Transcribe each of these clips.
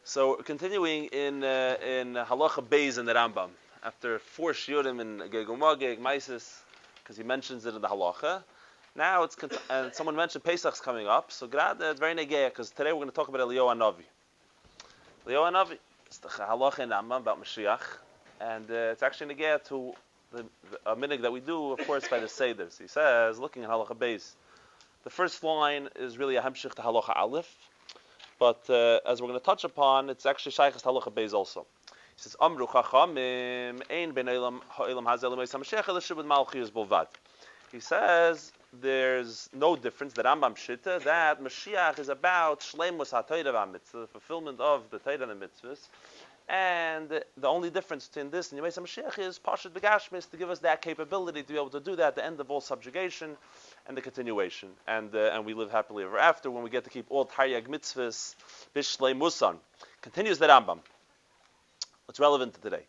So continuing in Halacha Beis in the Rambam, after 4 shiurim in Gegel Mageg, Maisis, because he mentions it in the Halacha. Now and someone mentioned Pesach's coming up, so grad it's very negea because today we're going to talk about Eliyahu Hanavi. Eliyahu Hanavi, it's the Halacha in Rambam about Mashiach, and it's actually negea to a minhag that we do, of course, by the Seders. He says, looking at Halacha Beis, the first line is really a hemshich to Halacha Aleph. But as we're going to touch upon, it's actually Shaykh's Halacha Beis also. He says, Amru Chachamim, Ein ben Elam Ha'elam Hazel Elomeis HaMashiach Elishib with Malchiyus Bolvad. He says there's no difference, the Rambam Shitta, that Mashiach is about Shleimus HaTorah VaMitzvah, the fulfillment of the Torah and the Mitzvahs. And the only difference between this and Yemei HaMashiach is Pashut B'Gashmis, to give us that capability to be able to do that at the end of all subjugation and the continuation. And we live happily ever after when we get to keep all Taryag Mitzvahs, Bishlei Musan. Continues the Rambam. What's relevant to today?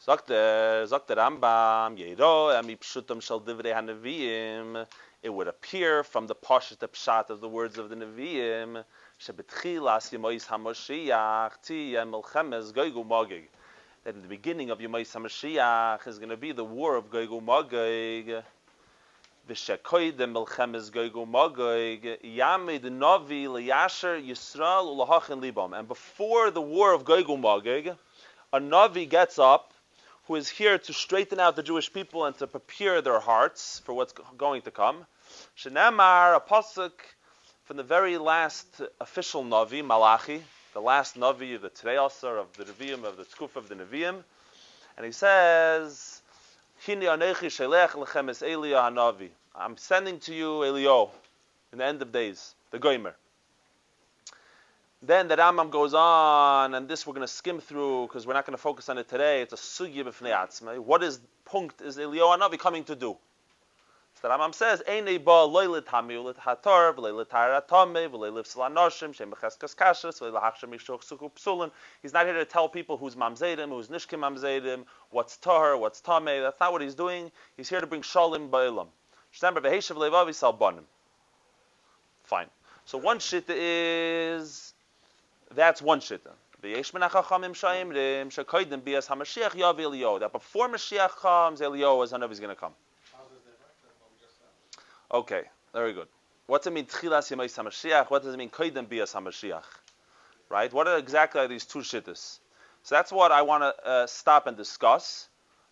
Sagt the Rambam, Yeiro, Ami Pshutam Shal Divrei HaNeviim. It would appear from the Pashut Pshat of the words of the Neviim, Shebetchilas Yemois HaMashiach Tiyeh Melchemes Gog uMagog. That in the beginning of Yemois HaMashiach is going to be the war of Gog uMagog. V'shekoydem Melchemes Gog uMagog Yamid Navi LeYasher Yisrael Ulahachin Libam. And before the war of Gog uMagog, a Navi gets up who is here to straighten out the Jewish people and to prepare their hearts for what's going to come. Shenamar, a pasuk from the very last official Navi, Malachi, the last Navi of the Terei Asar, of the Nevi'im, of the Tzkuf of the Nevi'im. And he says, Hini anechi shelech lechem es Eliyahu Hanavi. I'm sending to you Eliyahu in the end of days, the Goymer. Then the Rambam goes on, and this we're going to skim through because we're not going to focus on it today. It's a sugya b'fnei atzmai. What is Eliyahu Hanavi coming to do? So the Rambam says, "Einei ba loy litami ulithator v'loy litaratame v'loy lifsel anoshim shem b'cheskas kashrus v'loy lahachshem mishoch suku psulin." He's not here to tell people who's mamzedim, who's nishkim mamzedim, what's tahor, what's tameh. That's not what he's doing. He's here to bring shalom ba'elam. Shtember v'heishav levavi salbanim. Fine. So one shita is. That's one shita. That before Mashiach comes, Eliyahu as Hanavi is going to come. Okay, very good. What does it mean Tchilas Yemais HaMashiach? What does it mean Koydem Bias HaMashiach? Right? What exactly are these two shittas? So that's what I want to stop and discuss.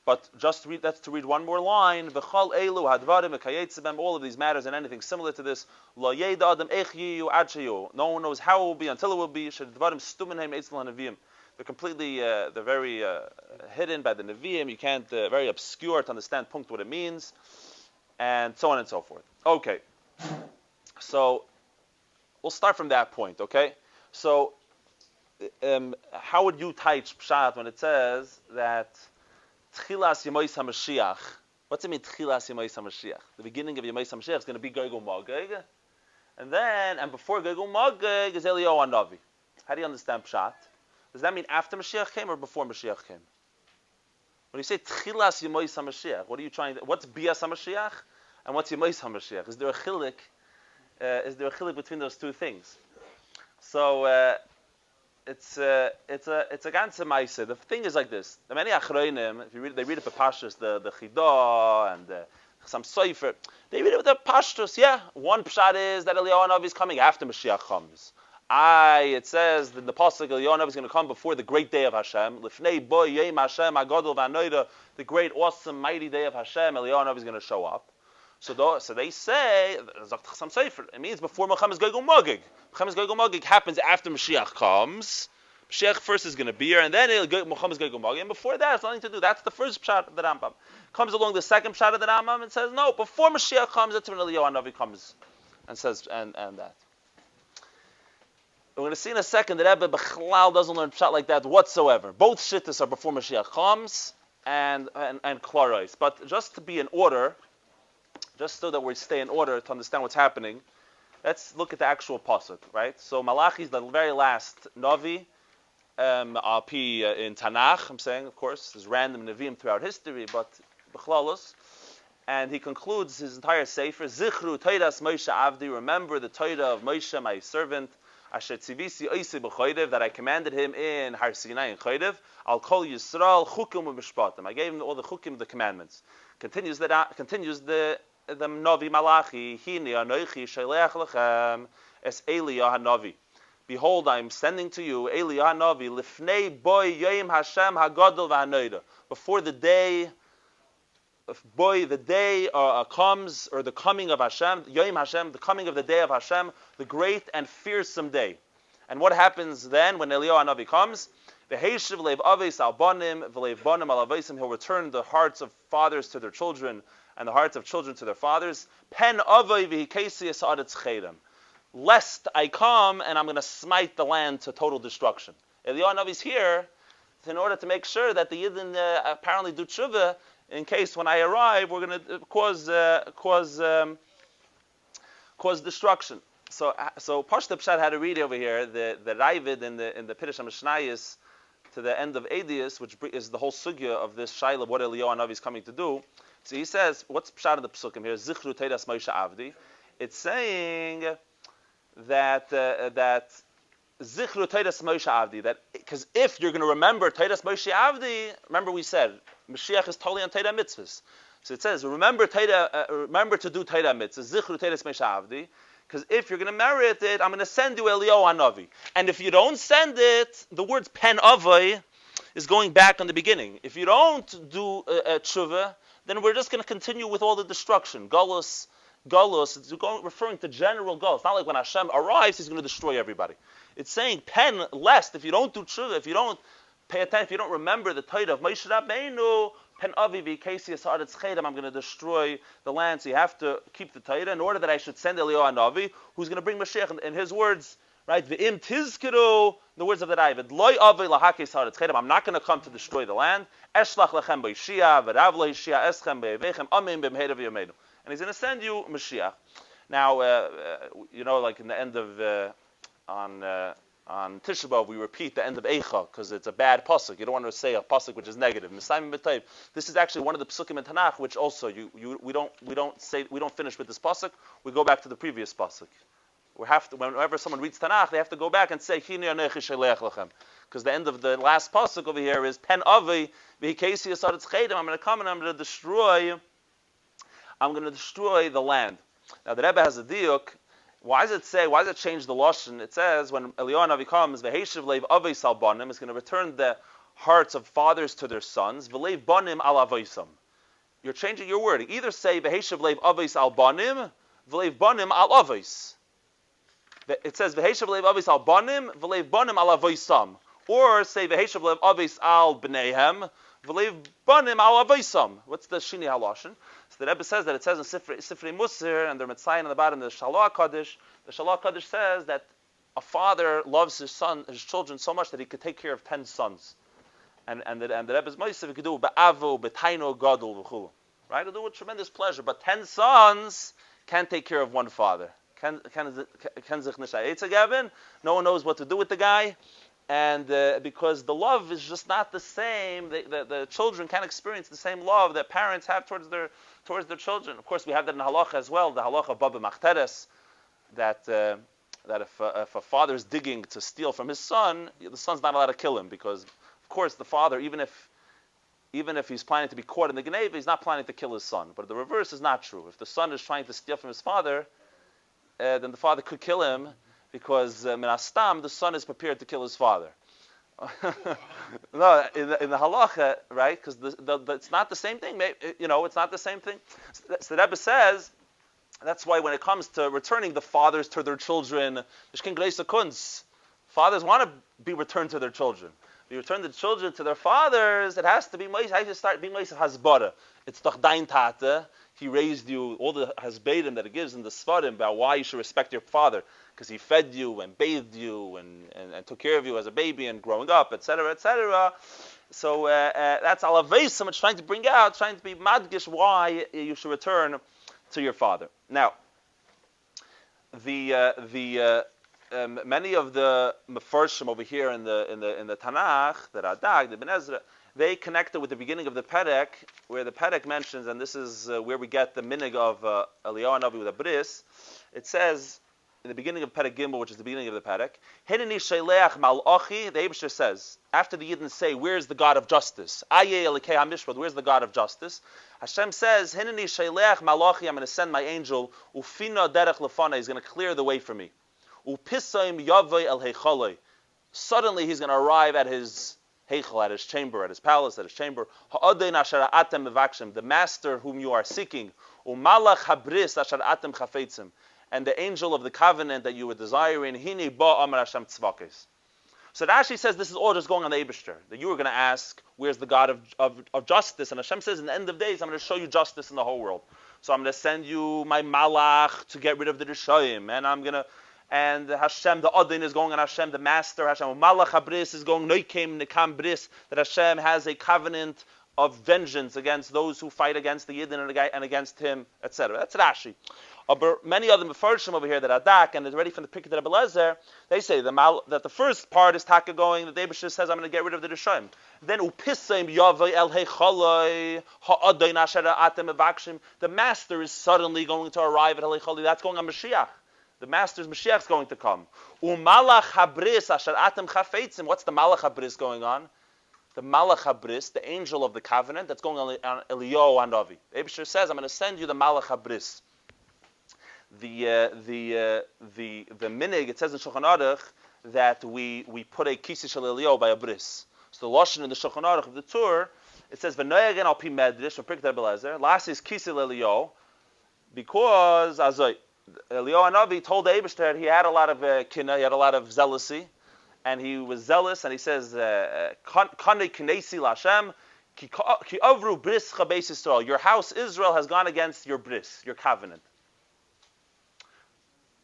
But just read, that's to read one more line. V'chol elu hadvarim v'kayetzebem. All of these matters and anything similar to this. Lo yeda adam ech yiyu ad sheyu. No one knows how it will be until it will be. Shedvarim stumenheim eitzel hanavim. They're completely, they're very hidden by the Nevi'im. You can't, very obscure to understand punct what it means, and so on and so forth. Okay, so we'll start from that point. Okay, so how would you teach pshat when it says that Tchilas Yemois HaMashiach? What's it mean Tchilas Yemois HaMashiach? The beginning of Yemois HaMashiach is going to be Gog uMagog, and before Gog uMagog is Eliyahu Hanavi. How do you understand pshat? Does that mean after Mashiach came or before Mashiach came? When you say Tchilas Yemois HaMashiach, what are you trying to? What's Bias HaMashiach and what's Yemois HaMashiach? Is there a chilik? Between those two things? So it's a ganze ma'aseh. The thing is like this: the many achronim, if you read, they read it for pashtus, the Chidah and some Sofer. They read it with the pashtus. Yeah, one pshat is that Eliyahu Hanavi is coming after Mashiach comes. It says that the pasuk Eliyahu Hanavi is going to come before the great day of Hashem. Lifnei bo yom Hashem agadol v'anoida, the great, awesome, mighty day of Hashem. Eliyahu Hanavi is going to show up. So they say, it means before Melchemes Gog uMagog. Melchemes Gog uMagog happens after Mashiach comes. Mashiach first is going to be here, and then Melchemes Gog uMagog. And before that, it's nothing to do. That's the first pshat of the Rambam. Comes along the second pshat of the Rambam and says, no, before Mashiach comes, that's when Eliyahu Hanavi comes and says, and that. We're going to see in a second that Rebbe Bechlal doesn't learn pshat like that whatsoever. Both shittas are before Mashiach comes and klarais. But just to be in order, just so that we stay in order to understand what's happening, let's look at the actual pasuk, right? So Malachi is the very last Navi, in Tanakh, I'm saying, of course, there's random Nevi'im throughout history, but Bechlalos, And he concludes his entire sefer, Zichru Toidas Moshe Avdi, remember the Torah of Moshe, my servant, Asher Tzivisi Oisi B'Chodev, that I commanded him in Har Sinai and Chodev, Al Kol Yisrael Chukim U'Mishpatim. I gave him all the Chukim, the commandments. Continues the Navi Malachi, Hini Anoichi Shaleach Lechem Es Eliyahu Hanavi. Behold, I am sending to you Eliyahu Hanavi, Lifnei Boy Yom Hashem Hagadol V'Hanoida. Before the day comes, or the coming of Hashem, Yom Hashem, the coming of the day of Hashem, the great and fearsome day. And what happens then when Eliyahu Hanavi comes? V'heishiv leiv aves al banim, v'leiv banim al avesim. He'll return the hearts of fathers to their children, and the hearts of children to their fathers. Pen avei v'hikesi esadetz chedem. Lest I come and I'm going to smite the land to total destruction. Eliyahu Hanavi is here in order to make sure that the Yidden apparently do tshuva, in case when I arrive, we're going to cause destruction. So Pashta Pshat had to read over here the Ravid in the Pirush HaMishnayos to the end of Edius, which is the whole sugya of this shaila of what Eliyahu Hanavi is coming to do. So he says, what's Pshat in the Pesukim here? Zichru Teidas Moshe Avdi. It's saying that Zichru Teidas Moshe Avdi, that because if you're going to remember Teidas Moshe Avdi, remember we said Mashiach is totally on Teira mitzvahs. So it says, remember to do Teira mitzvahs, Zichru Teidas Moshe Avdi, because if you're going to merit it, I'm going to send you Eliyahu Hanavi. And if you don't send it, the words pen avai is going back on the beginning. If you don't do tshuva, then we're just going to continue with all the destruction. Galus, it's referring to general galus. It's not like when Hashem arrives, He's going to destroy everybody. It's saying pen lest, if you don't do tshuva, if you don't pay attention, if you don't remember the Torah of Moshe Rabbeinu, pen avi v'kesi esaretz chedem, I'm going to destroy the land. So you have to keep the Torah in order that I should send Eliyahu Hanavi, who's going to bring Mashiach. In his words, right? V'im tizkiru, the words of the Ravid, loy avi lahake esaretz chedem. I'm not going to come to destroy the land. Eshlach lechem b'yishia v'rav le'yishia eschem be'evechem amin b'mhedav yomeinu. And He's going to send you Mashiach. Now, like in the end of on Tisha B'Av, we repeat the end of Eicha because it's a bad pasuk. You don't want to say a pasuk which is negative. This is actually one of the pasukim in Tanakh, which also we don't finish with this pasuk. We go back to the previous pasuk. Whenever someone reads Tanakh, they have to go back and say Hini anechi sheleach lachem, because the end of the last pasuk over here is Pen avi v'hikesi esaretz chedem. I'm going to come and I'm going to destroy the land. Now the Rebbe has a diuk. Why does it change the lashon? It says when Eliyahu Hanavi comes, v'heishiv leiv aves al banim, is going to return the hearts of fathers to their sons. V'leiv banim al avosam. You're changing your word. Either say v'heishiv leiv aves al banim, v'leiv banim al avos. It says v'heishiv leiv aves al banim, v'leiv banim al avosam. Or say v'heishiv leiv aves al bneihem, v'leiv banim al avosam. What's the shini halashon? So the Rebbe says that it says in Sifrei Musar and the Metzayin on the bottom, the Shalom Kaddish. The Shalom Kaddish says that a father loves his children so much that he could take care of 10 sons. And the Rebbe's Moshe, he could do ba'avu, b'taino gadol v'chulu. Right? He'll do with tremendous pleasure. But 10 sons can't take care of one father. No one knows what to do with the guy. And because the love is just not the same, the children can't experience the same love that parents have towards their children. Of course, we have that in halacha as well, the halacha of Baba Machteres, that if a father is digging to steal from his son, the son's not allowed to kill him, because, of course, the father, even if he's planning to be caught in the Geneva, he's not planning to kill his son. But the reverse is not true. If the son is trying to steal from his father, then the father could kill him, because min hastam, the son is prepared to kill his father. No, in the halacha, right? Because it's not the same thing. It's not the same thing. So the Rebbe says that's why when it comes to returning the fathers to their children, fathers want to be returned to their children. If you return the children to their fathers, it has to be Moshe. How do you start being Moshe Hasbara? It's doch dein Tate. He raised you, all the hasbedim that it gives in the Svarim about why you should respect your father, because he fed you and bathed you and took care of you as a baby and growing up, etc., etc. So that's alavesim, it's trying to bring out, trying to be madgish why you should return to your father. Now, many of the mefarshim over here in the Tanakh, the Radak, the Ben Ezra, they connect it with the beginning of the Perek, where the Perek mentions, and this is where we get the minig of Eliyahu Hanavi with a bris. It says in the beginning of Perek Gimel, which is the beginning of the Perek, Hineni Sheleach Malachi. The Eibusher says, after the Yidden say, "Where's the God of justice?" Aye Elikei HaMishpat. Where's the God of justice? Hashem says, Hineni Sheleach Malachi. I'm going to send my angel. Ufina derech lefana. He's going to clear the way for me. Upisaim Yavei El Heichalei. Suddenly he's going to arrive at his Heichal, at his chamber, at his palace, at his chamber. Ha'adein asher atem mevakshim, the master whom you are seeking. Umalach habris asher atem chafetzim, and the angel of the covenant that you were desiring. Hini ba amar Hashem tzvakes. So Rashi says this is all just going on the Eibishter, that you were going to ask, where's the God of justice? And Hashem says, in the end of days, I'm going to show you justice in the whole world. So I'm going to send you my malach to get rid of the Rishayim, and Hashem, the Adin is going on Hashem, the Master, Hashem, Malach HaBris is going, Noikem Nekam Bris, that Hashem has a covenant of vengeance against those who fight against the Yidden and against him, etc. That's Rashi. But many other Mefarshim over here that are Dak, and is ready from the Pikket of Abelezer, they say that the first part is Taka going, that Eibusher says, I'm going to get rid of the Rishayim. Then, Upisseim Yavei El Heichalei, Ha'adain Asher Atem Evakshim, the Master is suddenly going to arrive at El Heichalei. That's going on Mashiach. The Master's Mashiach is going to come. Umalach habris asher atem chafetzim. What's the malach habris going on? The malach habris, the angel of the covenant, that's going on Eliyahu Hanavi. Eibusher says, I'm going to send you the malach habris. The minig, it says in Shulchan Aruch that we put a kisi shel Eliyahu by a bris. So the lashon in the Shulchan Aruch of the Tur, it says v'noyagen al pi medrash from Pirkei Abelezer. Last is kisi Eliyahu, because azay. Eliyahu Hanavi told the Eibusher he had a lot of kina, he had a lot of zealousy, and he was zealous, and he says, Kanei kinesi l'Hashem, ki avru bris beis Yisrael. Your house Israel has gone against your bris, your covenant.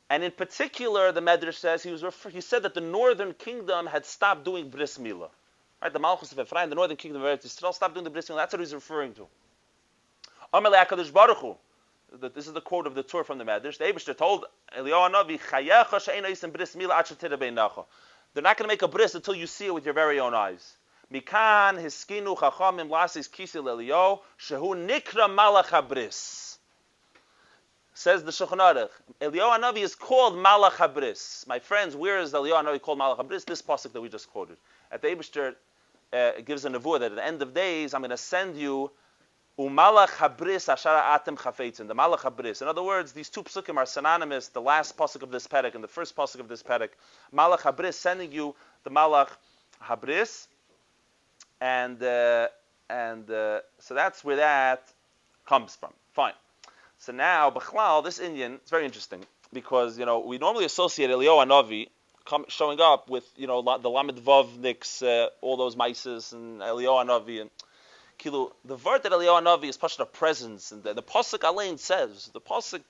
And in particular, the Medrash says, he said that the northern kingdom had stopped doing bris milah. Right, the Malchus of Ephraim, the northern kingdom of Eretz Yisrael, stopped doing the bris milah. That's what he's referring to. Amar le'HaKadosh Baruch Hu. This is the quote of the Torah from the Medrash. The Eibusher told Eliyahu Hanavi, "Chayecha she'eino yisem bris milah ad shetira beinecha." They're not going to make a bris until you see it with your very own eyes. Mikan hiskinu chachamim lasis kisi Eliyahu shehu nikra malach habris. Says the Shulchan Aruch, Eliyahu Hanavi is called malach habris. My friends, where is Eliyahu Hanavi called malach habris? This pasuk that we just quoted. At the Eibusher gives a nevuah that at the end of days I'm going to send you Umalach habris ashara atem chafetzin. The malach habris. In other words, these two psukim are synonymous. The last pasuk of this perek and the first pasuk of this perek. Malach habris, sending you the malach habris, and so that's where that comes from. Fine. So now, b'chlal, this Indian, it's very interesting because we normally associate Eliyahu Hanavi showing up with the Lamed Vavniks, all those mices and Eliyahu Hanavi and. The word that Eliyahu Hanavi is pashat a presence, and the pasuk Alain says the pasuk.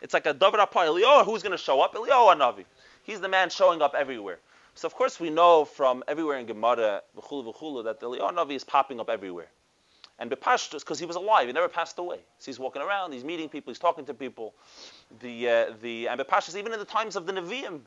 It's like a davar apart. Eliyahu, who's going to show up? Eliyahu Hanavi. He's the man showing up everywhere. So of course we know from everywhere in Gemara v'chulu that Eliyahu Hanavi is popping up everywhere. And b'pashtus, because he was alive, he never passed away. So he's walking around, he's meeting people, he's talking to people. And b'pashtus, even in the times of the Nevi'im,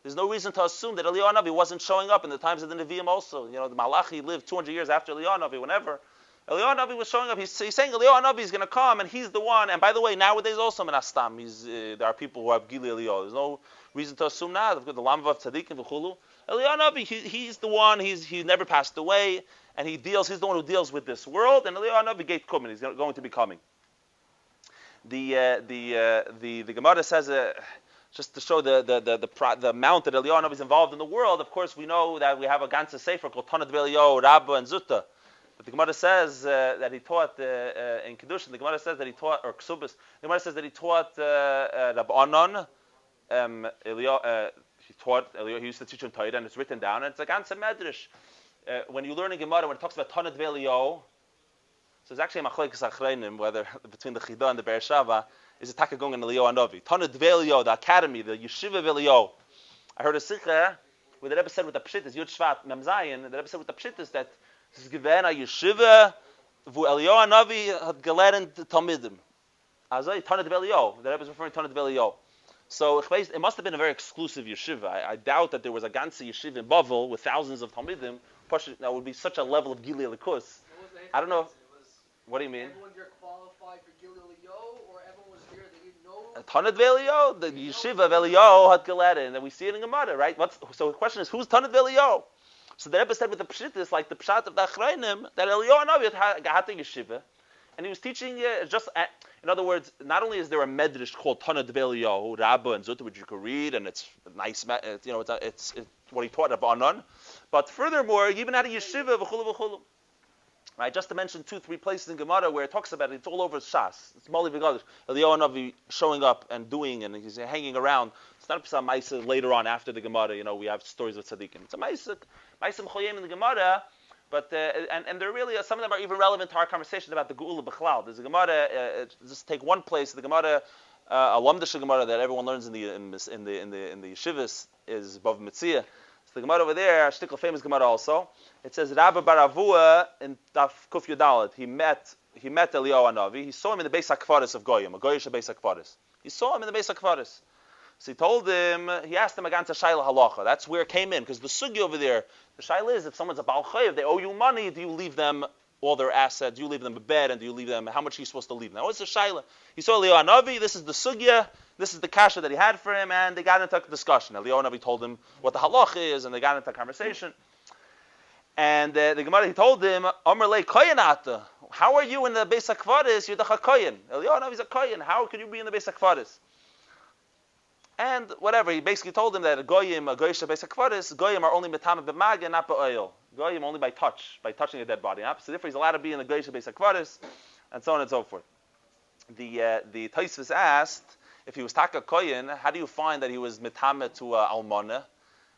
there's no reason to assume that Eliyahu Hanavi wasn't showing up in the times of the Nevi'im also. The Malachi lived 200 years after Eliyahu Hanavi. Whenever Eliyahu Hanavi was showing up, he's saying Eliyahu Hanavi is going to come, and he's the one. And by the way, nowadays also Menastam, there are people who have Gili Eliyahu. There's no reason to assume now. They've got the Lamvav Tzadikim v'chulu. Eliyahu Hanavi, he's the one. He never passed away, and he's the one who deals with this world. And Eliyahu Hanavi gate coming. He's going to be coming. The Gemara says just to show the amount that Eliyahu Hanavi is involved in the world. Of course, we know that we have a ganze sefer called Tanat Eliyahu, Rabba, and Zutta. But the Gemara says that he taught in Kedushin. The Gemara says that he taught, or Ksubis. The Gemara says that he taught Rabbi Anon. He taught Eliyahu. He used to teach him Torah, and it's written down. And it's a ganze medrash. When you learn in Gemara, when it talks about Tanat Eliyahu, so it's actually a machlokes achreinim, whether between the Chidah and the Be'er Shava, is it Taka Gong and Eliyahu Hanavi. Tanat Eliyahu, the academy, the yeshiva of Eliyahu. I heard a sikha where the Rebbe said with the Pshittis, Yud Shvat Mem Zayin, the Rebbe said with the Pshittis that this is given a yeshiva, vu Eliyahu Hanavi had gelernt Talmidim. Azay Tanat Eliyahu. The Rebbe is referring to Tanat Eliyahu. So it must have been a very exclusive yeshiva. I doubt that there was a ganze yeshiva in Bavel with thousands of Talmidim that would be such a level of Gilui Likus. I don't know. What do you mean? Everyone there qualified for Gilui Eliyahu, or everyone was there, they didn't know? Tanad Eliyahu, the yeshiva of Eliyahu had Galeta, and then we see it in Gemara, right? So the question is, who's Tanad Eliyahu? So the Rebbe said with the Pshit is like the Pshat of the Achrayim, that Eliyahu Hanavi had the yeshiva, and he was teaching in other words, not only is there a medrash called Tanad Eliyahu, Rabba and Zutta, which you can read, and it's nice, it's what he taught at Ba'anan, but furthermore, he even had a yeshiva, v'chulu v'chulu. Right, just to mention 2-3 places in Gemara where it talks about it, it's all over Shas. It's Mali V'Gadish. Eliyahu Hanavi showing up and doing, and he's hanging around. It's not a Maisa later on after the Gemara. We have stories of tzaddikim. It's a Maisa M'choyim in the Gemara, but and there really some of them are even relevant to our conversation about the Geula B'chlal. There's a Gemara. Just take one place. The Gemara, a Lamdish Gemara that everyone learns in the yeshivas is Bav Mitzia. The Gemara over there, a shtickle famous Gemara also. It says Rabba Bar Avua in Daf Kuf Yudalet. He met Eliyahu Hanavi. He saw him in the Beis HaKfaris of Goyim, a Goyish Beis HaKfaris. He saw him in the Beis HaKfaris. So he asked him against a Shaila Halacha. That's where it came in, because the sugi over there, the Shaila is if someone's a Baal Chayiv, they owe you money, do you leave them all their assets? Do you leave them a bed, and do you leave them, how much are you supposed to leave them? Now, what's the Shaila? He saw Eliyahu Hanavi, this is the sugya, this is the kasha that he had for him, and they got into a discussion. Eliyahu Hanavi told him what the halach is, and they got into a conversation. And the Gemara, he told him, Amar le koyanata, how are you in the Beis HaKvaris? You're the Chakoyan. Eliyahu Hanavi is a koyan. How could you be in the Beis HaKvaris? And whatever, he basically told him that a goyim, a goyish Beis HaKvaris, goyim are only metama b'mag and not b'oil. Goyim only by touching a dead body. So therefore he's allowed to be in the goyish Beis HaKvaris, and so on and so forth. The Tosfos asked, if he was taka koyin, how do you find that he was metame to almana?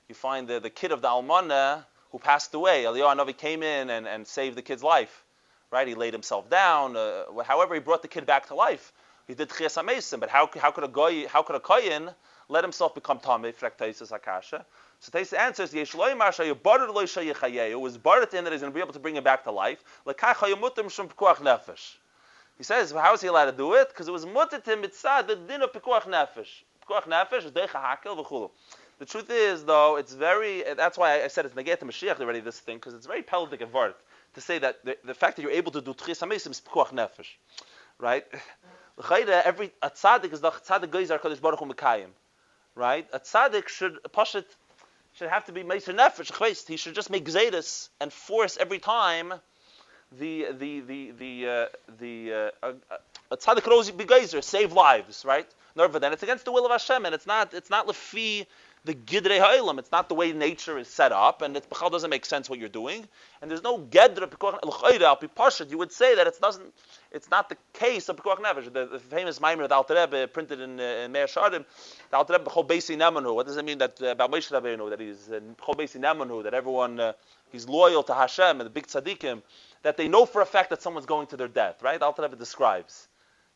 You find the kid of the almana who passed away. Eliyahu Hanavi came in and saved the kid's life, right? He laid himself down. However, he brought the kid back to life. He did chiyas hamesim, but how could a koyin let himself become tamei? Fraktaisas akasha. So Taisa answers, it was barred in that he's going to be able to bring him back to life. He says, how is he allowed to do it? Because it was mutter to him mitzad the din of pikuach nefesh. Pikuach nefesh is deicha hakel v'chulu. The truth is, though, it's very. That's why I said it's negate to Mashiach already. This thing, because it's very pelvic and vart to say that the fact that you're able to do tchias hamesim is pikuach nefesh, right? Every a tzaddik is the tzaddik geizer kadosh baruch hu mekayim, right? A tzaddik should have to be meiser nefesh. He should just make gzeidas and force every time. A tzaddik could always be geyser, save lives, right? Nerva, then it's against the will of Hashem, and it's not lefi the gidrei ha'olam. It's not the way nature is set up, and it doesn't make sense what you're doing. And there's no gedra pikuach l'chayda al pi pashut. You would say that it's not the case of pikuach nefesh. The famous Maimer of the Alter Rebbe printed in Meir Shadim, the Alter Rebbe b'chol beisi nemanu. What does it mean that about Moshe Rabbeinu that he's b'chol beisi nemanu, that everyone he's loyal to Hashem and the big tzaddikim, that they know for a fact that someone's going to their death, right? The Alter Rebbe describes.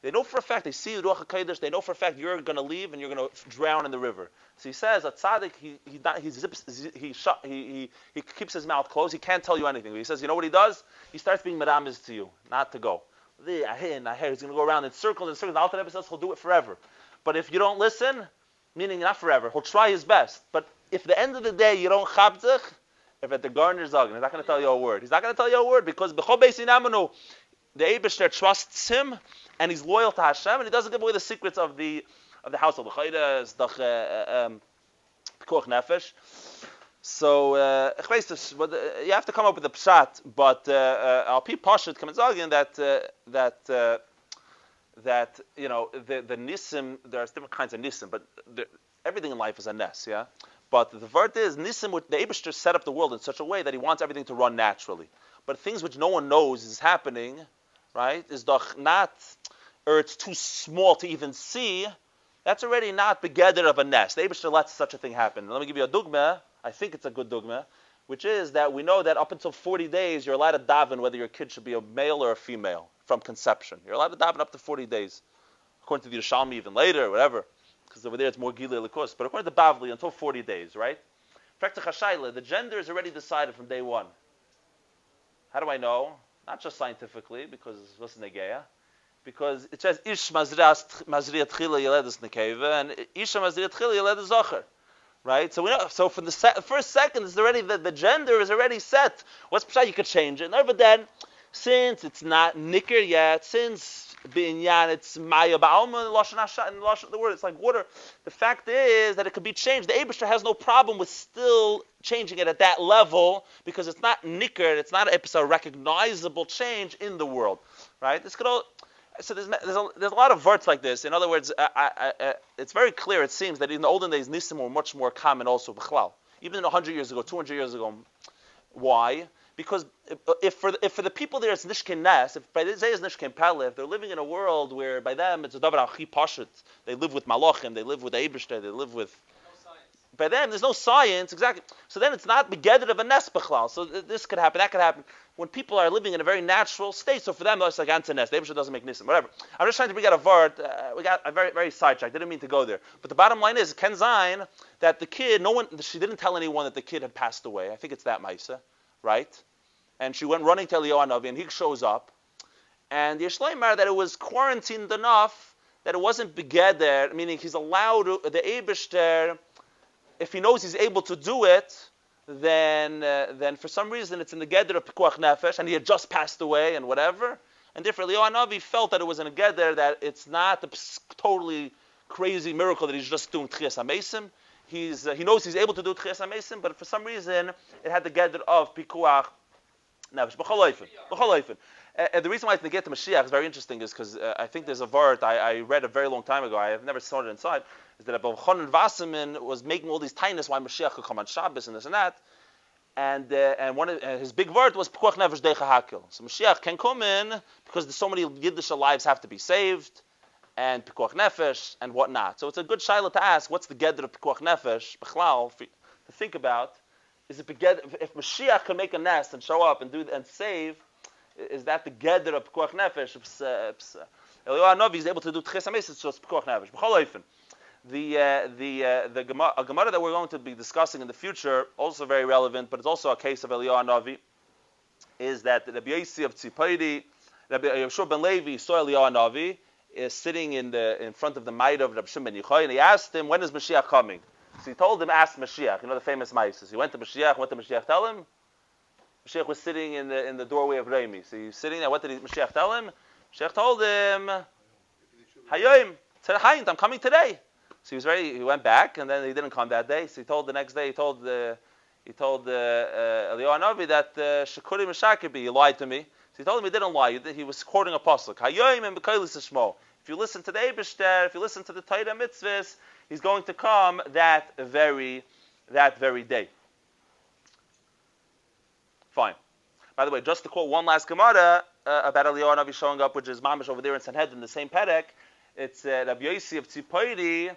They know for a fact, they see the Ruach HaKodesh, they know for a fact you're going to leave and you're going to drown in the river. So he says, a tzaddik, he keeps his mouth closed, he can't tell you anything. But he says, you know what he does? He starts being meramiz to you, not to go. He's going to go around in circles and circles. The Alter Rebbe says he'll do it forever. But if you don't listen, meaning not forever, he'll try his best. But if at the end of the day you don't chabzich, if at the gardener zog, he's not going to tell you a word. He's not going to tell you a word because b'chol beisin amanu, the Eibishter trusts him and he's loyal to Hashem and he doesn't give away the secrets of the household. The chayda is the pikuach nefesh. So you have to come up with a pshat, but Al Pi Pashut comes again that the nisim. There's different kinds of nisim, but everything in life is a nes, yeah. But the word is nisim. The Eibishter set up the world in such a way that he wants everything to run naturally. But things which no one knows is happening, right? Is doch not, or it's too small to even see. That's already not begeder of a nest. The Eibishter lets such a thing happen. Let me give you a dugma. I think it's a good dugma, which is that we know that up until 40 days you're allowed to daven whether your kid should be a male or a female from conception. You're allowed to daven up to 40 days, according to the Yerushalmi even later, whatever, because over there it's more gilei likus. But according to Bavli, until 40 days, right? The gender is already decided from day one. How do I know? Not just scientifically, because what's negeya? Because it says ish mazriat chila yeledes nekeva and isha mazriat chila yeledes zocher, right? So we know. So from the first second, is already the gender is already set. What's pshat? You could change it. No, but then, since it's not nicker yet, since binyan it's maya ba'alma lashon hasha and lashon the word, it's like water. The fact is that it could be changed. The Eibusher has no problem with still changing it at that level because it's not nicker. It's not a recognizable change in the world, right? This could all. So there's a lot of words like this. In other words, it's very clear. It seems that in the olden days, nisim were much more common also b'chlal. Even 100 years ago, 200 years ago. Why? Because if for the people there it's nishkin nes, if by the day is nishkin pele, if they're living in a world where by them it's a davar achi pashut, they live with malachim, they live with Eibishter, they live with. By them, there's no science, exactly. So then it's not begeded of a nes b'chlal. So this could happen, that could happen. When people are living in a very natural state, so for them, it's like anti-nes. The Eibusher doesn't make nisim, whatever. I'm just trying to bring out a word. We got a very, very sidetracked. Didn't mean to go there. But the bottom line is, Ken Zayin, that the kid, she didn't tell anyone that the kid had passed away. I think it's that Maisa, right? And she went running to Eliyahu Hanavi, and he shows up. And the Yishleimar that it was quarantined enough that it wasn't begeder, meaning he's allowed, the Eibusher, if he knows he's able to do it, then for some reason it's in the geder of pikuach nefesh, and he had just passed away and whatever, and therefore Eliyahu Hanavi felt that it was in a geder that it's not a totally crazy miracle that he's just doing tchias hamesim. He knows he's able to do tchias hamesim, but for some reason it had the geder of pikuach nefesh. B'chol the reason why it's negate to Mashiach is very interesting is because I think there's a word I read a very long time ago. I have never saw it inside. Is that Abba Chonon Wasserman was making all these tainas why Mashiach could come on Shabbos and this and that, and one of his big word was Pekuach Nefesh Deicha Hakil. So Mashiach can come in because there's so many Yiddish lives have to be saved, and Pekuach Nefesh and whatnot. So it's a good shaila to ask, what's the gedder of Pekuach Nefesh B'chlal to think about? Is it if Mashiach can make a nest and show up and do and save? Is that the gedder of Pekuach Nefesh? Eliyahu Hanavi is able to do Tchias HaMeis, so it's Pekuach Nefesh. B'chol ofen. The Gemara that we're going to be discussing in the future, also very relevant, but it's also a case of Eliyahu Hanavi, is that Rabbi Yossi of Tzipaydi, Rabbi Yeshua ben Levi saw Eliyahu Hanavi is sitting in front of the Maida of Rabbi Shimon ben Yochai, and he asked him, when is Mashiach coming? So he told him, ask Mashiach. You know the famous Maises. He went to Mashiach tell him? Mashiach was sitting in the doorway of Reimi. So he's sitting there. What did Mashiach tell him? Mashiach told him, Hayoim, I'm coming today. So he went back, and then he didn't come that day. So he told the next day, he told Eliyahu Hanavi that Shekuri Meshakibi, he lied to me. So he told him he didn't lie. He was quoting a pasuk. Hayoim and B'kailis Shmo. If you listen to the Eibishter, if you listen to the Torah mitzvahs, he's going to come that very day. Fine. By the way, just to quote one last Gemara about Eliyahu Hanavi showing up, which is Mamish over there in Sanhedrin, the same Perek. It's Rabbi Yossi of Tzipaydi.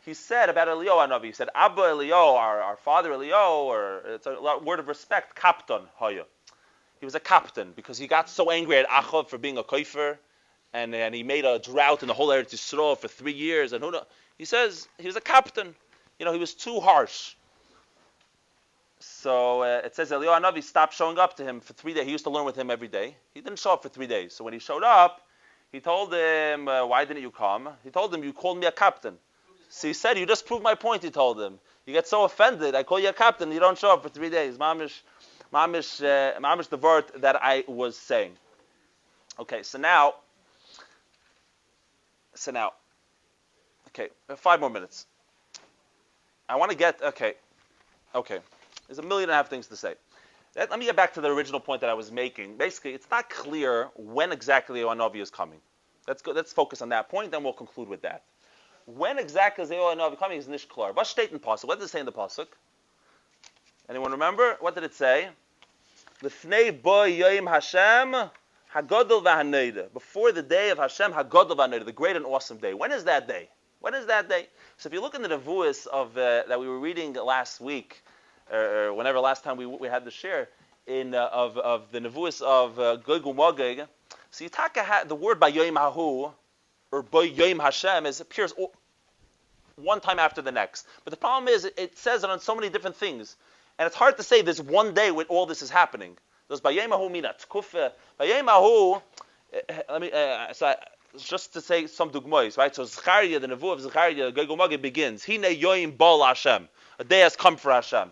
He said about Eliyahu Hanavi, he said, Abba Eliyahu, our father Eliyahu, or it's a word of respect, Kapton Hoya. He was a captain because he got so angry at Achav for being a koifer, and he made a drought in the whole Eretz Yisrael for 3 years. And he says he was a captain. He was too harsh. So it says Eliyahu Hanavi stopped showing up to him for 3 days. He used to learn with him every day. He didn't show up for 3 days. So when he showed up, he told him, why didn't you come? He told him, you called me a captain. So he said, you just proved my point, he told him. You get so offended, I call you a captain, you don't show up for 3 days. Mamish the word that I was saying. Okay, so now, okay, 5 more minutes. I want to get, okay. There's 1.5 million things to say. Let me get back to the original point that I was making. Basically, it's not clear when exactly Eliyahu Hanavi is coming. Let's focus on that point, then we'll conclude with that. When exactly is Eliyahu Hanavi coming is nicht klar. What state in Pasuk? What does it say in the Pasuk? Anyone remember? What did it say? L'fnei bo yoim Hashem hagadol v'haneda. Before the day of Hashem hagadol v'haneda, the great and awesome day. When is that day? So if you look in the nevuos of that we were reading last week, or whenever last time we had the share of the nevuos of Gog uMagog, so Yitaka the word by Yoim Hahu or by Yoim Hashem appears one time after the next. But the problem is it says it on so many different things, and it's hard to say there's one day when all this is happening. Does by Yoim Hahu mean a tkufa? By Yoim Hahu, just to say some dugmois, right? So Zechariah, the Nevuah of Zechariah, Gog Magog begins. Hine yoim bal Hashem. A day has come for Hashem.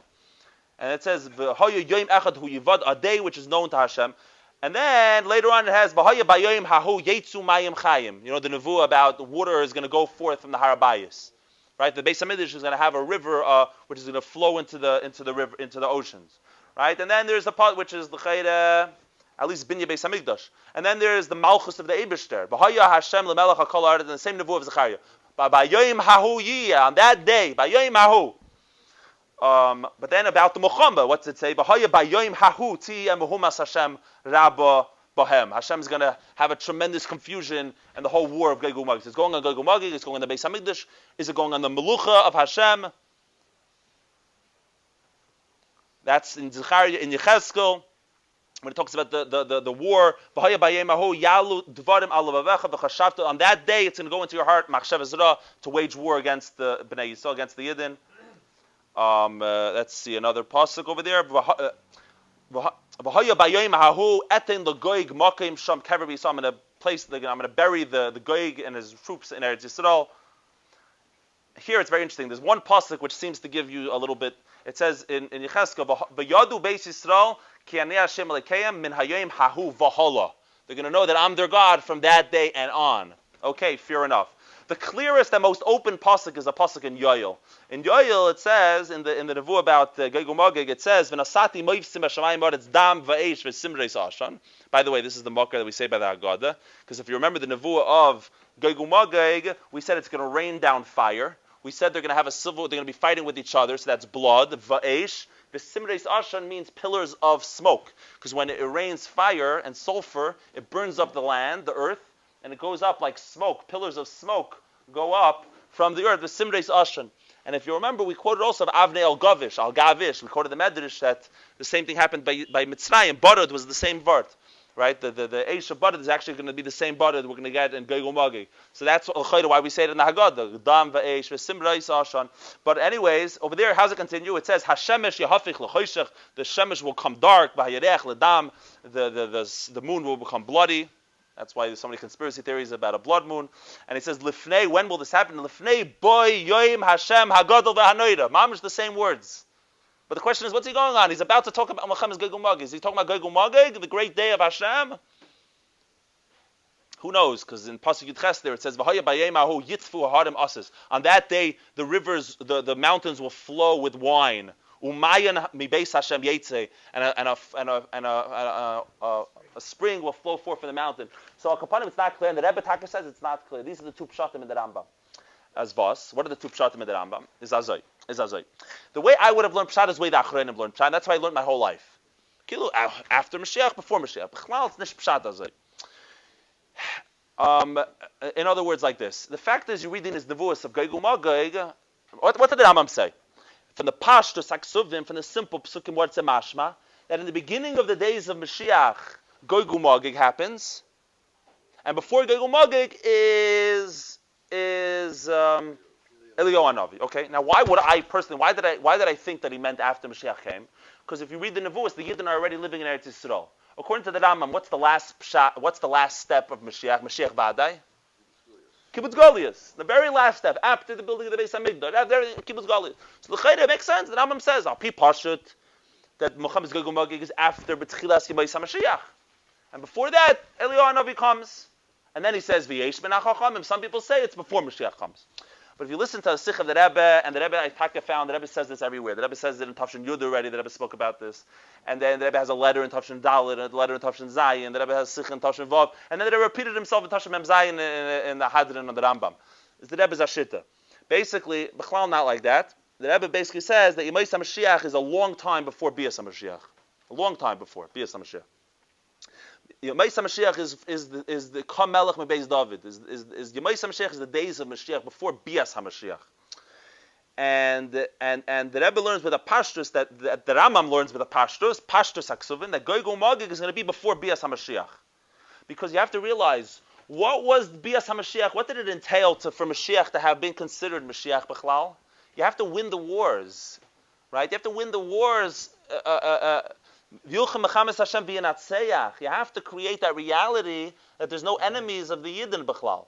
And it says, V'hoyu yoim echad hu yivad, a day which is known to Hashem. And then later on it has, V'hoyu bayoim hahu yetzu mayim chayim. You know, the Nevuah about the water is going to go forth from the Harabayas. Right? The Beis HaMikdash is going to have a river which is going to flow into the river, into the oceans. Right? And then there's the part which is the Chayre, at least Binya Beis HaMikdash. And then there's the Malchus of the Eibishter. B'haya Hashem lemelech hakol haaretz, and the same Nevuah of Zechariah. B'yoyim hahu yiyah, on that day, b'yoyim hahu. But then about the Muhammad, what's it say? B'haya b'yoyim hahu ti emuhumas Hashem rabba bahem. Hashem is going to have a tremendous confusion and the whole war of Gog Magog. It's going on Gog Magog, it's going on the Beis HaMikdash, is it going on the Melucha of Hashem? That's in Zechariah, in Yechezkel, when it talks about the war. On that day, it's going to go into your heart, to wage war against the Bnei Yisrael, against the Yidden. Let's see another pasuk over there. I'm in a place, I'm going to bury the Goig and his troops in Eretz Yisrael. Here it's very interesting. There's one pasuk which seems to give you a little bit. It says in Yechezkel, "V'yadu Beis Yisrael ki ani Hashem Elokeim min hayom hahu v'hala." They're going to know that I'm their God from that day and on. Okay, fair enough. The clearest and most open pasuk is a pasuk in Yoel. In Yoel, it says in the Nevuah about Gog Magog, it says, "V'nasati moivsim hashamayim aretz dam va'esh v'simreis ashan." By the way, this is the makar that we say by the Haggadah, because if you remember the Nevuah of Gog Magog, we said it's going to rain down fire. We said they're going to have they're going to be fighting with each other, so that's blood, va'esh. The simreis ashan means pillars of smoke, because when it rains fire and sulfur, it burns up the land, the earth, and it goes up like smoke. Pillars of smoke go up from the earth, the simreis ashan. And if you remember, we quoted also of Avnei al-Gavish. We quoted the Medrash that the same thing happened by Mitzrayim. Barad was the same vart. Right, the Eish of Barad is actually going to be the same Barad we're going to get in Gog Magog. So that's why we say it in the Haggadah. Dam va'esh v'simreis ashan. But anyways, over there, how's it continue? It says Hashemesh yahafich l'choshech. The Shemesh will come dark. V'hayarech l'dam. The moon will become bloody. That's why there's so many conspiracy theories about a blood moon. And it says Lifnei. When will this happen? Lifnei boy yoim Hashem hagadol v'hanoida. Mamish the same words. But the question is, what's he going on? He's about to talk about Melchemah's Gog Magog. Is he talking about Gog Magog, the great day of Hashem? Who knows? Because in Pasuk Yud Ches there it says, "V'haya bayem ahu yitfu harim asis." On that day, the rivers, the mountains will flow with wine. Umayan mi beis Hashem yetze, and a spring will flow forth from the mountain. So al kapanim it's not clear, and the Rebbe Taka says it's not clear. These are the two pshatim in the Rambam. As Vos, what are the two pshatim in the Rambam? Is Azay. The way I would have learned pshat is the way the Achronim learned pshat. That's how I learned my whole life. After Mashiach, before Mashiach. B'chlal, it's nish pshat Azay. In other words, like this. The fact is, you're reading this Nevuah of Gog Magog. What did the Rambam say? From the Pashtus Haksuvim, from the simple Psukim, what's a mashma? That in the beginning of the days of Mashiach, Gog Magog happens. And before Gog Magog is Eliyahu Hanavi. Okay, now why did I think that he meant after Mashiach came? Because if you read the Nevuahs, the Yidden are already living in Eretz Yisrael. According to the Rambam, what's the last step of Mashiach? Mashiach Ba'adai? Kibbutz Goliath. The very last step, after the building of the Beis HaMikdash, after Kibbutz Goliath. So the Chayre makes sense. The Rambam says, Al Pi Pashut, that Muhammad's Gog Magog is after B'tchilas Yemais HaMashiach. And before that, Eliyahu Hanavi comes. And then he says, V'yesh ben HaChachamim. Some people say it's before Mashiach comes. But if you listen to the Sikh of the Rebbe, and the Rebbe I found, the Rebbe says this everywhere. The Rebbe says it in Tafshin Yud already, the Rebbe spoke about this. And then the Rebbe has a letter in Tafshin Dalet, and a letter in Tafshin Zayin, the Rebbe has Sikh in Tafshin Vav, and then the Rebbe repeated himself in Tafshin Mem Zayin in the Hadran of the Rambam. It's the Rebbe's Ashita. Basically, B'chlal not like that. The Rebbe basically says that Yemais HaMashiach is a long time before Bias HaMashiach. A long time before Bias HaMashiach. Yemais HaMashiach is the Kam Melech Mebeis David. Is Yemais HaMashiach is the days of Mashiach before Bias HaMashiach. And the Rebbe learns with a Pashtus that the Rambam learns with a Pashtus Haksuvin, that Gog Magog is going to be before Bias HaMashiach. Because you have to realize, what was Bias HaMashiach? What did it entail for Mashiach to have been considered Mashiach B'chlal? You have to win the wars, right? You have to win the wars. Yilchem mechames Hashem v'yinatzeach. You have to create that reality that there's no enemies of the Yidden b'chlal.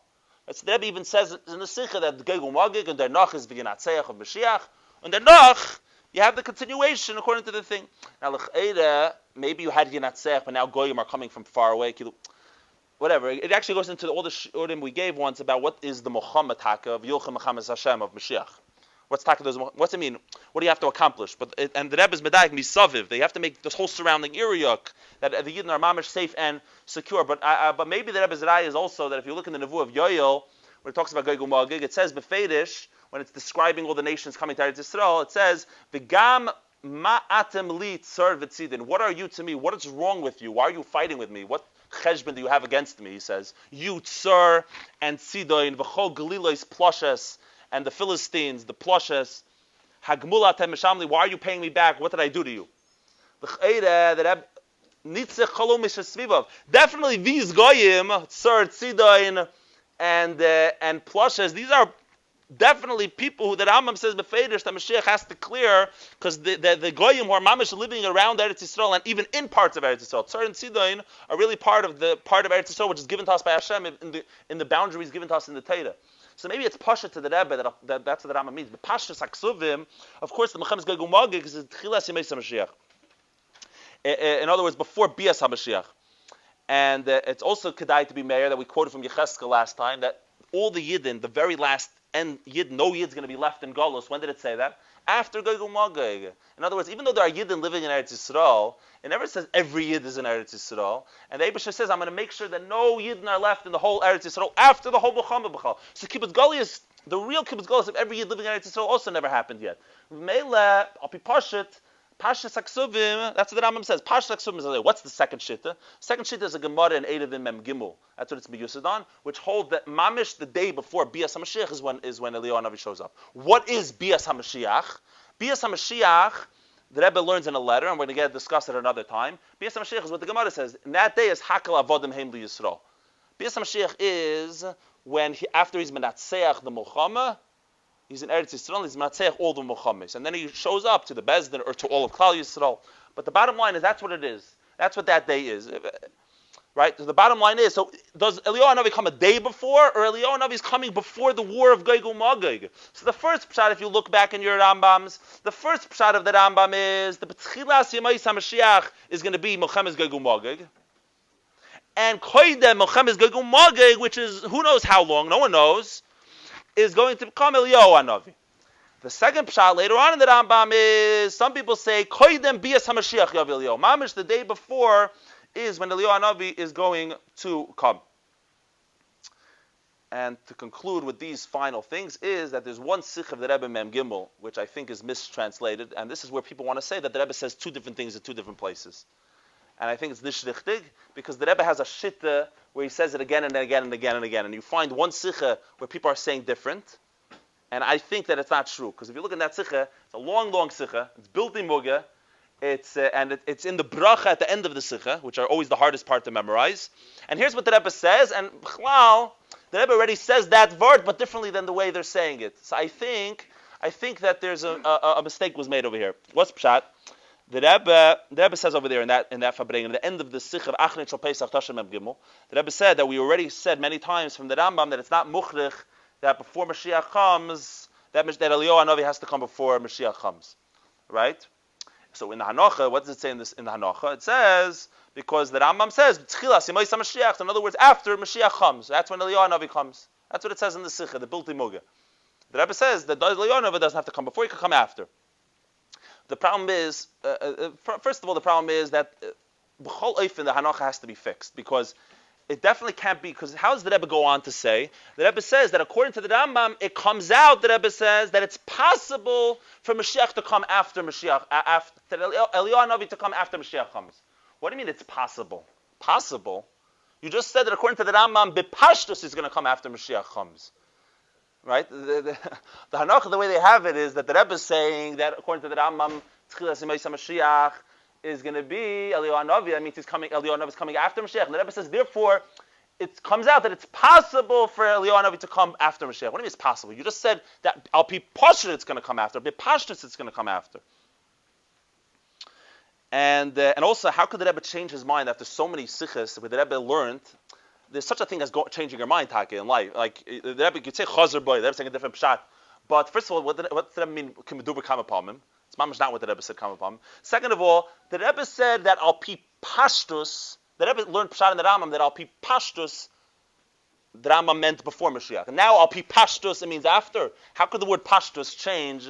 It's the Rebbe even says in the Sikha that Geg u'Magig and Dernach is v'yinatzeach of Mashiach. And Dernach, you have the continuation according to the thing. Now, l'ch'eira, maybe you had Yinatzeach, but now Goyim are coming from far away. Whatever. It actually goes into all the shiurim we gave once about what is the Muhammad Taka of Yilchem Mechames Hashem of Mashiach. What's what's it mean? What do you have to accomplish? And the Rebbe's medayik misaviv. They have to make this whole surrounding area that the Yidden are mamish safe and secure. But maybe the Rebbe's medayik is also that if you look in the Nevuah of Yoel, when it talks about Gog Magog, it says befedish when it's describing all the nations coming to Eretz Yisrael. It says v'gam ma'atem li tzar v'tzidin. What are you to me? What is wrong with you? Why are you fighting with me? What cheshbon do you have against me? He says you tzar and tzidin v'chol galilois plushes. And the Philistines, the Plushes, Hagmulatem Mishamli, why are you paying me back? What did I do to you? Definitely these Goyim, Tsar, Tzidain, and Plushes, these are definitely people who the Rambam says Befedish that Mashiach has to clear, because the Goyim who are mamish living around Eretz Yisrael and even in parts of Eretz Yisrael. Tsar and Tzidain are really part of Eretz Yisrael which is given to us by Hashem in the boundaries given to us in the Torah. So maybe it's pasha to the Rebbe that's what the Rambam means. But pasha saksuvim, of course, the Mechames Gog u'Magog is tchilas yemei Mashiach. In other words, before Bias HaMashiach. And it's also kedai to be mayor that we quoted from Yecheskel last time that all the Yidden, the very last end Yid, no Yid's going to be left in Golus. When did it say that? After Gog u'Magog. In other words, even though there are Yidden living in Eretz Yisrael, it never says every Yid is in Eretz Yisrael. And the Eibusha says, I'm going to make sure that no Yidden are left in the whole Eretz Yisrael after the whole Muhammad B'chal. So Kibbutz Goliath, the real Kibbutz Goliath of every Yid living in Eretz Yisrael also never happened yet. Meila, Api Pashit, Pasha Saksuvim, that's what the Rambam says. Pasha Saksuvim is what's the second shitta? Second shitta is a Gemara in Eidavim Mem Gimel. That's what it's Meyusad on, which hold that Mamish the day before Bias HaMashiach is when Eliyahu Hanavi shows up. What is Bias HaMashiach? Bias HaMashiach, the Rebbe learns in a letter, and we're going to discuss it another time. Bias HaMashiach is what the Gemara says. In that day is Hakal Avodim Heim Li Yisrael. Bias HaMashiach is when after he's Menatzeach the Mulchama, he's in Eretz Yisrael, he's Menatzeach all the Mulchamas. And then he shows up to the Bezdin or to all of Klal Yisrael. But the bottom line is that's what it is. That's what that day is. Right? So the bottom line is, so does Eliyahu Hanavi come a day before, or Eliyahu Hanavi is coming before the war of Gog u'Magog? So the first pshat, if you look back in your Rambams, the first pshat of the Rambam is the B'tchilas Yemais HaMashiach is going to be Milchemes Gog u'Magog. And Koydem Milchemes Gog u'Magog, which is who knows how long, no one knows, is going to become Eliyahu Hanavi. The second pshat later on in the Rambam is, some people say, Koydem Bias HaMashiach Yav Eliyahu. Mamish, the day before, is when Eliyahu Hanavi is going to come. And to conclude with these final things is that there's one sikh of the Rebbe Mem Gimel, which I think is mistranslated, and this is where people want to say that the Rebbe says two different things at two different places. And I think it's nishrichtig, because the Rebbe has a shitta where he says it again and again and again and again, and you find one sikha where people are saying different, and I think that it's not true, because if you look at that sikha, it's a long, long sikha, it's built in Muga, it's in the bracha at the end of the sikha, which are always the hardest part to memorize. And here's what the Rebbe says, and b'chlal, the Rebbe already says that word, but differently than the way they're saying it. So I think that there's a mistake was made over here. What's pshat? The Rebbe says over there in that fabring, at the end of the sikha of Achnei Shal Pesach Tashem Mem Gimel, the Rebbe said that we already said many times from the Rambam that it's not muchrich that before Mashiach comes, that Eliyahu Hanavi has to come before Mashiach comes, right? So in the Hanocha, what does it say in the Hanocha? It says, because the Rambam says, Tchilas Yemais HaMashiach, in other words, after Mashiach comes. That's when Eliyahu Hanavi comes. That's what it says in the Sikha, the Bilti Muga. The Rebbe says that Eliyahu Hanavi doesn't have to come before, he can come after. The problem is, first of all, the problem is that B'chol Oifin, the Hanocha has to be fixed, because it definitely can't be, because how does the Rebbe go on to say? The Rebbe says that according to the Rambam, it comes out, the Rebbe says, that it's possible for Mashiach to come after Mashiach, after Eliyahu Hanavi to come after Mashiach comes. What do you mean it's possible? Possible? You just said that according to the Rambam, Bepashtus is going to come after Mashiach comes. Right? The Hanoch, the way they have it is that the Rebbe is saying that according to the Rambam, Tchilas Yemais HaMashiach is going to be Eliyahu Hanavi. That means Eliyahu Hanavi is coming after Mashiach. And the Rebbe says, therefore, it comes out that it's possible for Eliyahu Hanavi to come after Mashiach. What do you mean it's possible? You just said that Al Pi Pashut it's going to come after. Al Pi Pashtus it's going to come after. And also, how could the Rebbe change his mind after so many sikhs where the Rebbe learned? There's such a thing as changing your mind, Taki, in life. Like the Rebbe could say chazer boy, the Rebbe saying a different pshat. But first of all, what did the Rebbe mean? Kimeduber kam upon him. It's mamish not what the Rebbe said kam upon him. Second of all, the Rebbe said that al pi pashtus. The Rebbe learned pshat in the Rambam that al pi pashtus. The Rambam meant before Mashiach. And now al pi pashtus, it means after. How could the word pashtus change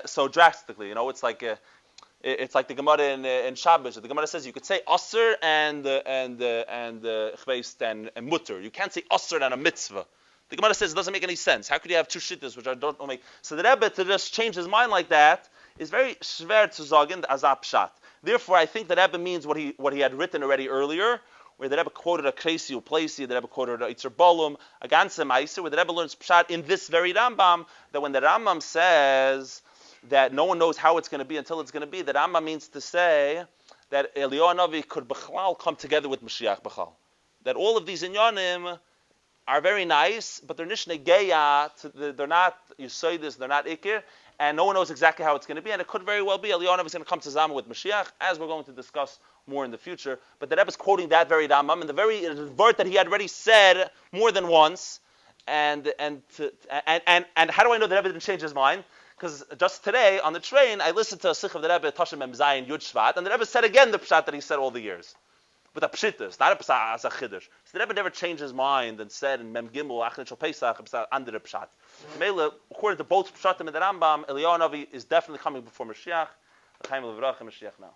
so drastically? You know, it's like the Gemara in Shabbos. The Gemara says you could say Asr and Chveist and Mutter. You can't say Asr and a mitzvah. The Gemara says it doesn't make any sense. How could you have two shittas which don't make? So the Rebbe to just change his mind like that is very schwer zu sagen as a pshat. Therefore, I think the Rebbe means what he had written already earlier, where the Rebbe quoted a Kresi Uplesi, the Rebbe quoted a Itzer Bolum, a Ganze Meiser, where the Rebbe learns pshat in this very Rambam, that when the Rambam says that no one knows how it's going to be until it's going to be, the Rambam means to say that Eliyahu Hanavi could Bechlal come together with Mashiach Bechal. That all of these inyanim are very nice, but they're nishne geya, they're not Yesodis, they're not Ikir, and no one knows exactly how it's going to be, and it could very well be Eliyahu Hanavi is going to come to Zama with Mashiach, as we're going to discuss more in the future. But the Rebbe is quoting that very Rambam, and the very word that he had already said more than once, and how do I know the Rebbe didn't change his mind? Because just today, on the train, I listened to a sikh of the Rebbe, Tashem Mem Zayin Yud Shvat, and the Rebbe said again the pshat that he said all the years. With a pshitas, not a pshat as a chiddush. So the Rebbe never changed his mind and said in Mem Gimel, Achnei Shal Pesach, a pshat under the pshat. Mele, according to both pshatim in the Rambam, Eliyahu Hanavi is definitely coming before Mashiach. L'chaim l'vrach Mashiach now.